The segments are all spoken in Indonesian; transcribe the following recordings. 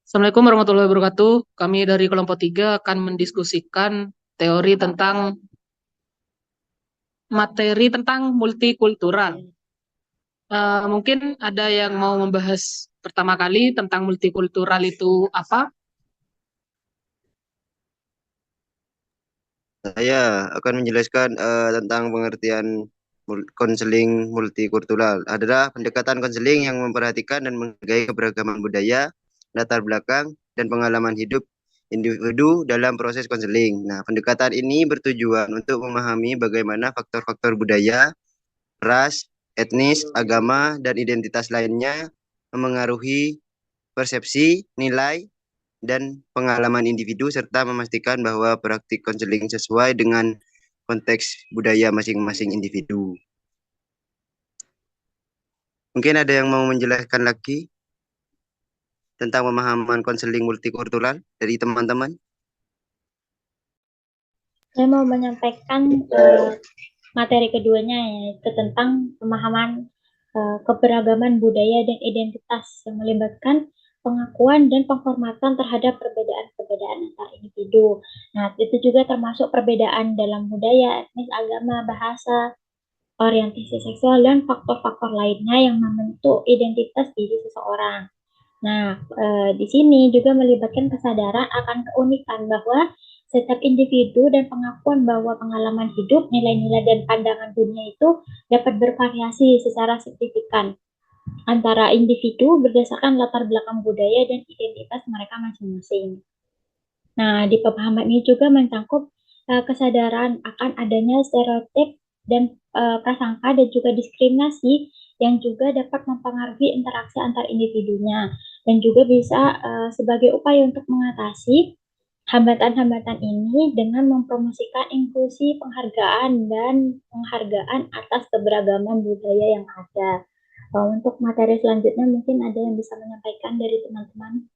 Assalamualaikum warahmatullahi wabarakatuh. Kami dari kelompok 3 akan mendiskusikan teori tentang materi tentang multikultural. Mungkin ada yang mau membahas pertama kali tentang multikultural itu apa? Saya akan menjelaskan tentang pengertian konseling multikultural. Adalah pendekatan konseling yang memperhatikan dan menghargai keberagaman budaya, latar belakang, dan pengalaman hidup individu dalam proses konseling. Nah, pendekatan ini bertujuan untuk memahami bagaimana faktor-faktor budaya, ras, etnis, agama, dan identitas lainnya memengaruhi persepsi, nilai, dan pengalaman individu serta memastikan bahwa praktik konseling sesuai dengan konteks budaya masing-masing individu. Mungkin ada yang mau menjelaskan lagi tentang pemahaman konseling multikultural dari teman-teman? Saya mau menyampaikan materi keduanya, yaitu tentang pemahaman keberagaman budaya dan identitas yang melibatkan pengakuan dan penghormatan terhadap perbedaan-perbedaan antar individu. Nah, itu juga termasuk perbedaan dalam budaya, etnis, agama, bahasa, orientasi seksual, dan faktor-faktor lainnya yang membentuk identitas diri seseorang. Nah, di sini juga melibatkan kesadaran akan keunikan bahwa setiap individu dan pengakuan bahwa pengalaman hidup, nilai-nilai, dan pandangan dunia itu dapat bervariasi secara signifikan antara individu berdasarkan latar belakang budaya dan identitas mereka masing-masing. Nah, di pemahaman ini juga mencakup kesadaran akan adanya stereotip dan prasangka dan juga diskriminasi yang juga dapat mempengaruhi interaksi antar individunya dan juga bisa sebagai upaya untuk mengatasi hambatan-hambatan ini dengan mempromosikan inklusi, penghargaan, dan penghargaan atas keberagaman budaya yang ada. Untuk materi selanjutnya mungkin ada yang bisa menyampaikan dari teman-teman.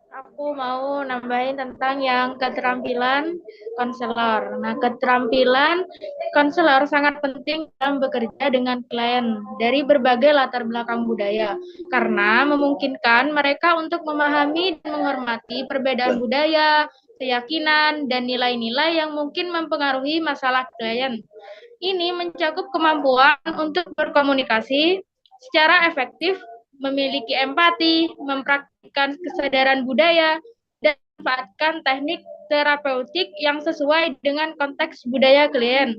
Aku mau nambahin tentang yang keterampilan konselor. Nah, keterampilan konselor sangat penting dalam bekerja dengan klien dari berbagai latar belakang budaya, karena memungkinkan mereka untuk memahami dan menghormati perbedaan budaya, keyakinan, dan nilai-nilai yang mungkin mempengaruhi masalah klien. Ini mencakup kemampuan untuk berkomunikasi secara efektif, memiliki empati, mempraktikkan kesadaran budaya, dan memanfaatkan teknik terapeutik yang sesuai dengan konteks budaya klien.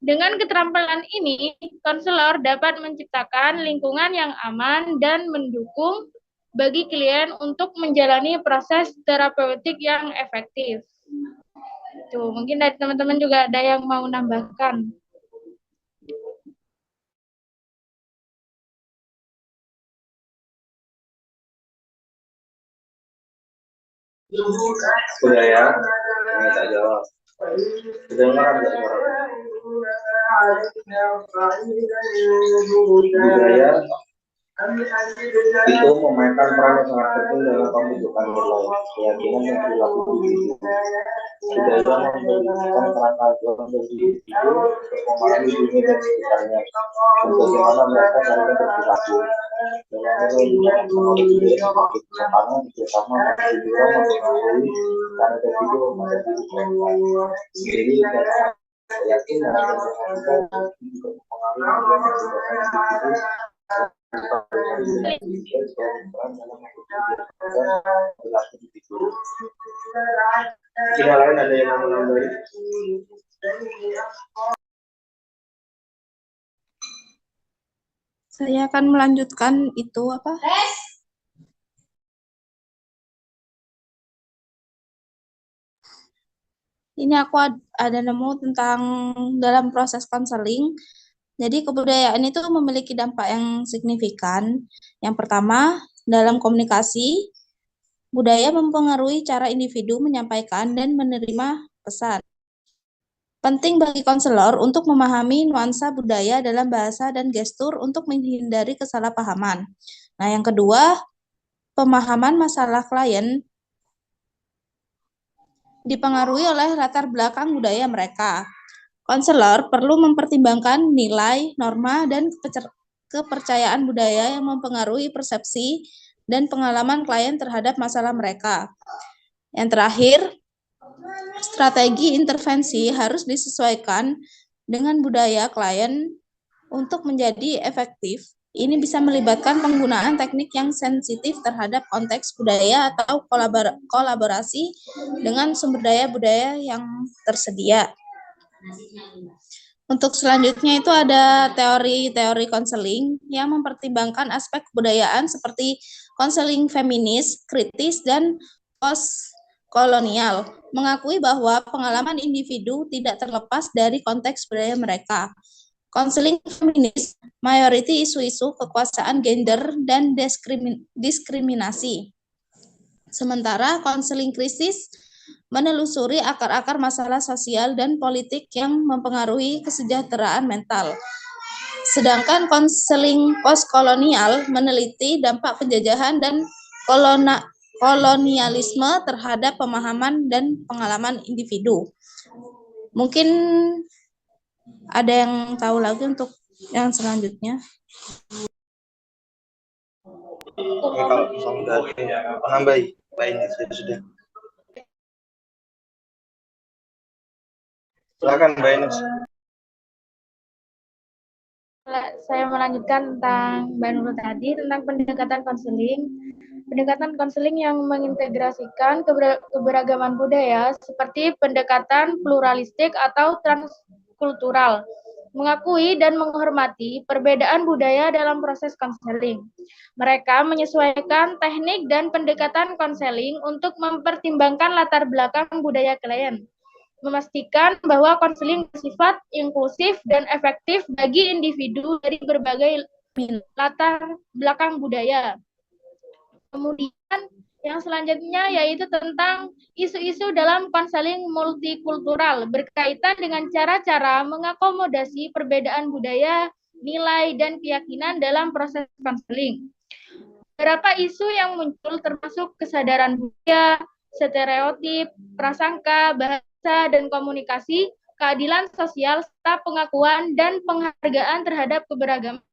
Dengan keterampilan ini, konselor dapat menciptakan lingkungan yang aman dan mendukung bagi klien untuk menjalani proses terapeutik yang efektif. Tuh, mungkin dari teman-teman juga ada yang mau nambahkan. Sudah ya, ini tak jawab. Kedengaran nggak suara? Budaya itu memainkan peran yang sangat penting dalam pembentukan nilai, keyakinan dan perilaku individu. Budaya memberikan kerangka aturan bagi individu untuk memahami dunia dan sekitarnya, dan bagaimana mereka saling berperilaku. Dengan nilai juga mempengaruhi seperti kesopanan, kerjasama, dan juga mempengaruhi cara individu memandang diri mereka. Jadi, keyakinan dan keyakinan juga mempengaruhi individu. Yang lain ada yang mau menambahin? Saya akan melanjutkan itu apa? Ini aku ada nemu tentang dalam proses konseling. Jadi kebudayaan itu memiliki dampak yang signifikan. Yang pertama, dalam komunikasi, budaya mempengaruhi cara individu menyampaikan dan menerima pesan. Penting bagi konselor untuk memahami nuansa budaya dalam bahasa dan gestur untuk menghindari kesalahpahaman. Nah, yang kedua, pemahaman masalah klien dipengaruhi oleh latar belakang budaya mereka. Konselor perlu mempertimbangkan nilai, norma, dan kepercayaan budaya yang mempengaruhi persepsi dan pengalaman klien terhadap masalah mereka. Yang terakhir, strategi intervensi harus disesuaikan dengan budaya klien untuk menjadi efektif. Ini bisa melibatkan penggunaan teknik yang sensitif terhadap konteks budaya atau kolaborasi dengan sumber daya budaya yang tersedia. Untuk selanjutnya itu ada teori-teori konseling yang mempertimbangkan aspek kebudayaan seperti konseling feminis, kritis, dan post-kolonial, mengakui bahwa pengalaman individu tidak terlepas dari konteks budaya mereka. Konseling feminis, mayoriti isu-isu kekuasaan gender dan diskriminasi. Sementara konseling krisis menelusuri akar-akar masalah sosial dan politik yang mempengaruhi kesejahteraan mental. Sedangkan konseling postkolonial meneliti dampak penjajahan dan kolonialisme terhadap pemahaman dan pengalaman individu. Mungkin ada yang tahu lagi untuk yang selanjutnya? Kalau misalnya menambahi lainnya sudah. Silakan Mbak Ines. Saya melanjutkan tentang Mbak Nurul tadi tentang pendekatan konseling. Pendekatan konseling yang mengintegrasikan keberagaman budaya seperti pendekatan pluralistik atau transkultural, mengakui dan menghormati perbedaan budaya dalam proses konseling. Mereka menyesuaikan teknik dan pendekatan konseling untuk mempertimbangkan latar belakang budaya klien, memastikan bahwa konseling bersifat inklusif dan efektif bagi individu dari berbagai latar belakang budaya. Kemudian yang selanjutnya yaitu tentang isu-isu dalam konseling multikultural berkaitan dengan cara-cara mengakomodasi perbedaan budaya, nilai, dan keyakinan dalam proses konseling. Beberapa isu yang muncul termasuk kesadaran budaya, stereotip, prasangka, bahasa, dan komunikasi, keadilan sosial, serta pengakuan dan penghargaan terhadap keberagaman.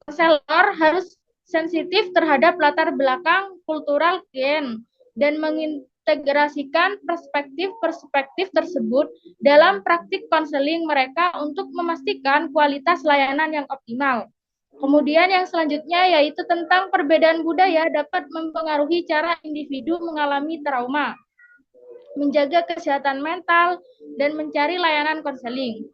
Konselor harus sensitif terhadap latar belakang kultural klien dan mengintegrasikan perspektif-perspektif tersebut dalam praktik konseling mereka untuk memastikan kualitas layanan yang optimal. Kemudian yang selanjutnya yaitu tentang perbedaan budaya dapat mempengaruhi cara individu mengalami trauma, menjaga kesehatan mental, dan mencari layanan konseling.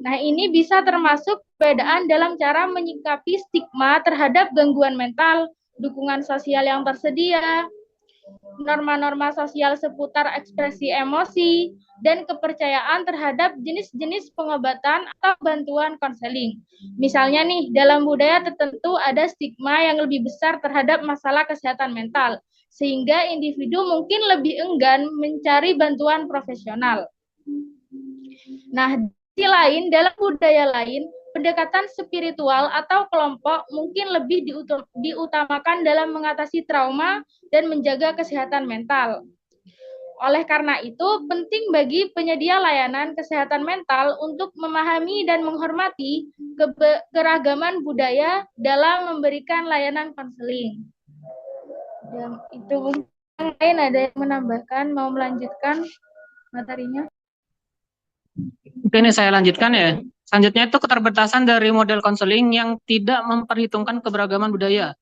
Nah, ini bisa termasuk perbedaan dalam cara menyikapi stigma terhadap gangguan mental, dukungan sosial yang tersedia, norma-norma sosial seputar ekspresi emosi, dan kepercayaan terhadap jenis-jenis pengobatan atau bantuan konseling. Misalnya nih, dalam budaya tertentu ada stigma yang lebih besar terhadap masalah kesehatan mental, sehingga individu mungkin lebih enggan mencari bantuan profesional. Nah, di sisi lain, dalam budaya lain, pendekatan spiritual atau kelompok mungkin lebih diutamakan dalam mengatasi trauma dan menjaga kesehatan mental. Oleh karena itu, penting bagi penyedia layanan kesehatan mental untuk memahami dan menghormati keragaman budaya dalam memberikan layanan konseling. Dan itu mungkin ada yang menambahkan, mau melanjutkan materinya? Oke, ini saya lanjutkan ya. Selanjutnya itu keterbatasan dari model konseling yang tidak memperhitungkan keberagaman budaya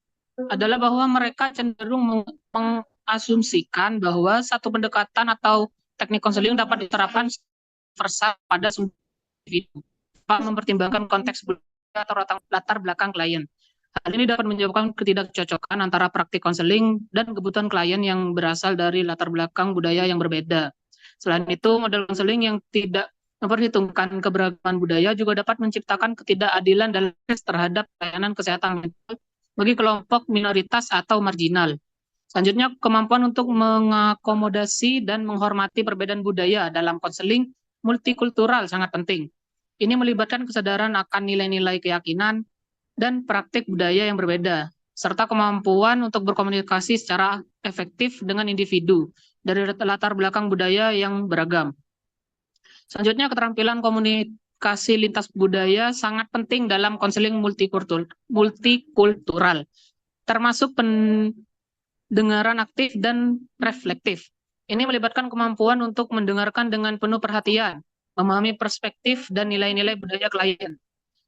adalah bahwa mereka cenderung mengasumsikan bahwa satu pendekatan atau teknik konseling dapat diterapkan universal pada semua individu tanpa mempertimbangkan konteks budaya atau latar belakang klien. Hal ini dapat menyebabkan ketidakcocokan antara praktik konseling dan kebutuhan klien yang berasal dari latar belakang budaya yang berbeda. Selain itu, model konseling yang tidak memperhitungkan keberagaman budaya juga dapat menciptakan ketidakadilan dalam akses terhadap layanan kesehatan mental bagi kelompok minoritas atau marginal. Selanjutnya, kemampuan untuk mengakomodasi dan menghormati perbedaan budaya dalam konseling multikultural sangat penting. Ini melibatkan kesadaran akan nilai-nilai keyakinan dan praktik budaya yang berbeda, serta kemampuan untuk berkomunikasi secara efektif dengan individu dari latar belakang budaya yang beragam. Selanjutnya, keterampilan komunikasi lintas budaya sangat penting dalam konseling multikultural, termasuk pendengaran aktif dan reflektif. Ini melibatkan kemampuan untuk mendengarkan dengan penuh perhatian, memahami perspektif dan nilai-nilai budaya klien,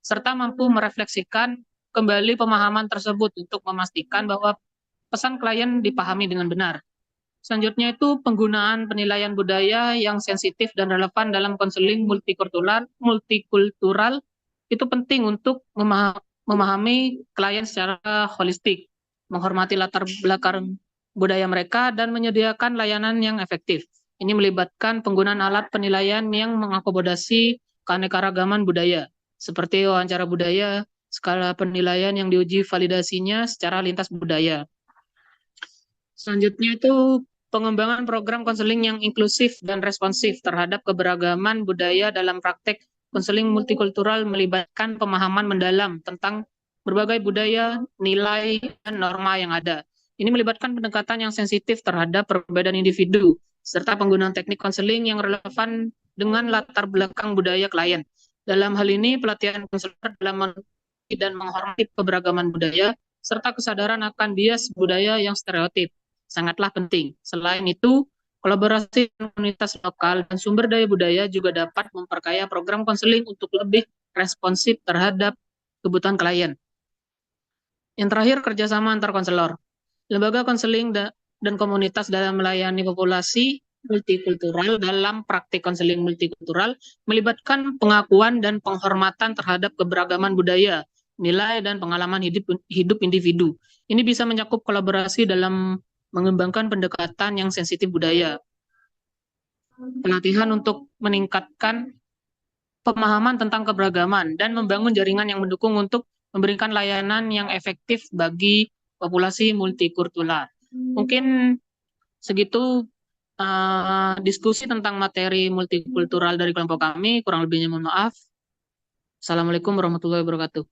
serta mampu merefleksikan kembali pemahaman tersebut untuk memastikan bahwa pesan klien dipahami dengan benar. Selanjutnya itu penggunaan penilaian budaya yang sensitif dan relevan dalam konseling multikultural itu penting untuk memahami klien secara holistik, menghormati latar belakang budaya mereka, dan menyediakan layanan yang efektif. Ini melibatkan penggunaan alat penilaian yang mengakomodasi keanekaragaman budaya, seperti wawancara budaya, skala penilaian yang diuji validasinya secara lintas budaya. Selanjutnya itu pengembangan program konseling yang inklusif dan responsif terhadap keberagaman budaya dalam praktek konseling multikultural melibatkan pemahaman mendalam tentang berbagai budaya, nilai, dan norma yang ada. Ini melibatkan pendekatan yang sensitif terhadap perbedaan individu, serta penggunaan teknik konseling yang relevan dengan latar belakang budaya klien. Dalam hal ini, pelatihan konselor dalam dan menghormati keberagaman budaya, serta kesadaran akan bias budaya yang stereotip sangatlah penting. Selain itu, kolaborasi dengan komunitas lokal dan sumber daya budaya juga dapat memperkaya program konseling untuk lebih responsif terhadap kebutuhan klien. Yang terakhir, kerjasama antar konselor. Lembaga konseling dan komunitas dalam melayani populasi multikultural dalam praktik konseling multikultural melibatkan pengakuan dan penghormatan terhadap keberagaman budaya, nilai, dan pengalaman hidup individu. Ini bisa mencakup kolaborasi dalam mengembangkan pendekatan yang sensitif budaya, pelatihan untuk meningkatkan pemahaman tentang keberagaman, dan membangun jaringan yang mendukung untuk memberikan layanan yang efektif bagi populasi multikultural. Mungkin segitu diskusi tentang materi multikultural dari kelompok kami. Kurang lebihnya mohon maaf. Assalamualaikum warahmatullahi wabarakatuh.